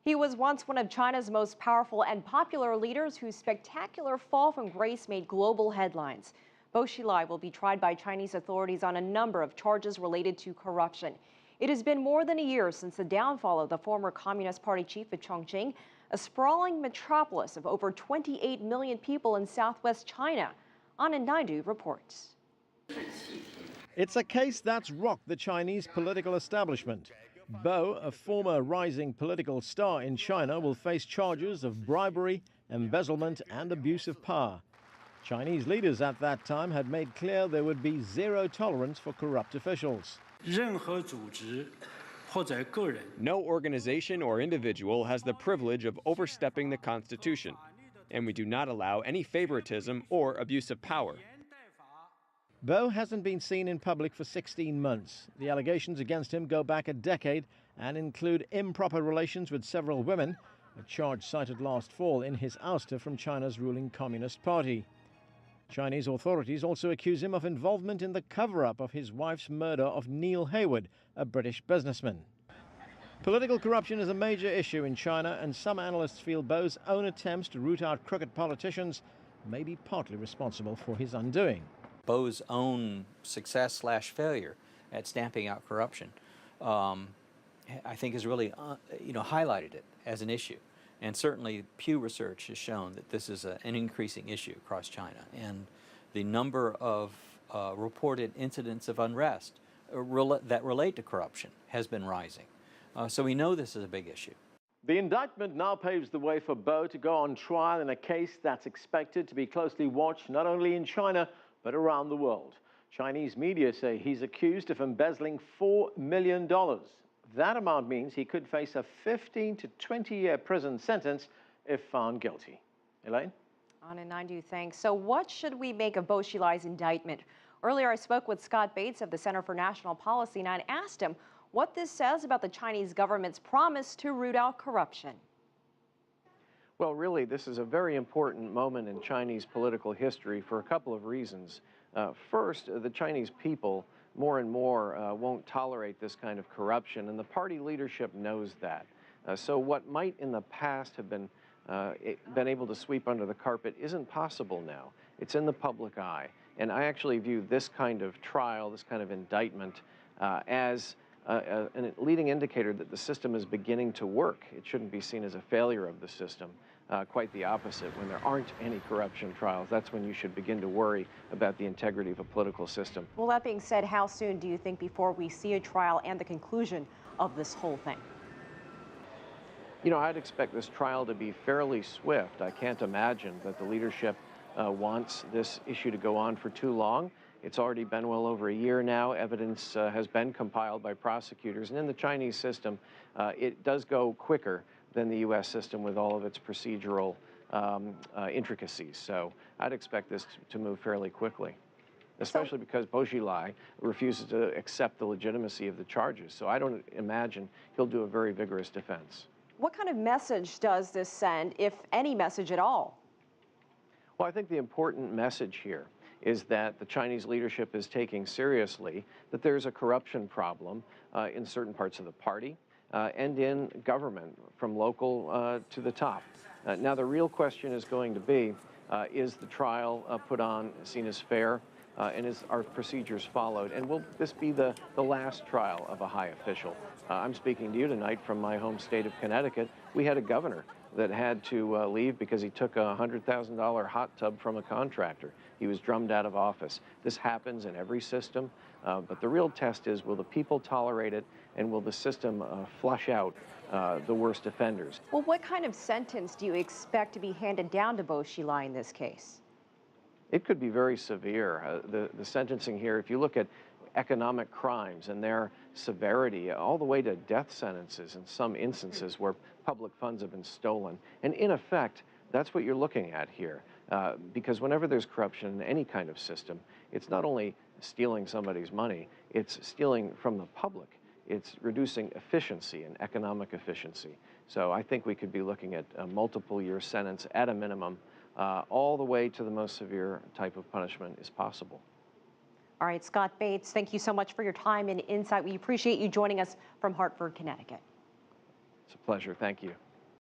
He was once one of China's most powerful and popular leaders whose spectacular fall from grace made global headlines. Bo Xilai will be tried by Chinese authorities on a number of charges related to corruption. It has been more than a year since the downfall of the former Communist Party chief of Chongqing, a sprawling metropolis of over 28 million people in southwest China. Anand Naidoo reports. It's a case that's rocked the Chinese political establishment. Bo, a former rising political star in China, will face charges of bribery, embezzlement and abuse of power. Chinese leaders at that time had made clear there would be zero tolerance for corrupt officials. No organization or individual has the privilege of overstepping the Constitution, and we do not allow any favoritism or abuse of power. Bo hasn't been seen in public for 16 months. The allegations against him go back a decade and include improper relations with several women, a charge cited last fall in his ouster from China's ruling Communist Party. Chinese authorities also accuse him of involvement in the cover-up of his wife's murder of Neil Hayward, a British businessman. Political corruption is a major issue in China, and some analysts feel Bo's own attempts to root out crooked politicians may be partly responsible for his undoing. Bo's own success/failure at stamping out corruption, I think has really, highlighted it as an issue. And certainly Pew Research has shown that this is an increasing issue across China. And the number of reported incidents of unrest that relate to corruption has been rising. So we know this is a big issue. The indictment now paves the way for Bo to go on trial in a case that's expected to be closely watched not only in China, but around the world. Chinese media say he's accused of embezzling $4 million. That amount means he could face a 15 to 20-year prison sentence if found guilty. Elaine? Anand Naidoo, thanks. So what should we make of Bo Xilai's indictment? Earlier, I spoke with Scott Bates of the Center for National Policy, and I asked him what this says about the Chinese government's promise to root out corruption. Well, really, this is a very important moment in Chinese political history for a couple of reasons. First, the Chinese people more and more won't tolerate this kind of corruption, and the party leadership knows that. So what might in the past have been able to sweep under the carpet isn't possible now. It's in the public eye. And I actually view this kind of trial, this kind of indictment, as a leading indicator that the system is beginning to work. It shouldn't be seen as a failure of the system. Quite the opposite. When there aren't any corruption trials, that's when you should begin to worry about the integrity of a political system. Well, that being said, how soon do you think before we see a trial and the conclusion of this whole thing? You know, I'd expect this trial to be fairly swift. I can't imagine that the leadership wants this issue to go on for too long. It's already been well over a year now. Evidence has been compiled by prosecutors. And in the Chinese system, it does go quicker than the U.S. system with all of its procedural intricacies. So I'd expect this to move fairly quickly, especially because Bo Xilai refuses to accept the legitimacy of the charges. So I don't imagine he'll do a very vigorous defense. What kind of message does this send, if any message at all? Well, I think the important message here is that the Chinese leadership is taking seriously that there's a corruption problem in certain parts of the party and in government, from local to the top. Now, the real question is going to be, is the trial put on, seen as fair, and are procedures followed? And will this be the last trial of a high official? I'm speaking to you tonight from my home state of Connecticut. We had a governor that had to leave because he took a $100,000 hot tub from a contractor. He was drummed out of office. This happens in every system, but the real test is, will the people tolerate it, and will the system flush out the worst offenders? Well, what kind of sentence do you expect to be handed down to Bo Xilai in this case? It could be very severe. The sentencing here, if you look at economic crimes and their severity, all the way to death sentences in some instances where public funds have been stolen. And in effect, that's what you're looking at here. Because whenever there's corruption in any kind of system, it's not only stealing somebody's money, it's stealing from the public. It's reducing efficiency and economic efficiency. So I think we could be looking at a multiple-year sentence at a minimum, all the way to the most severe type of punishment is possible. All right, Scott Bates, thank you so much for your time and insight. We appreciate you joining us from Hartford, Connecticut. It's a pleasure. Thank you.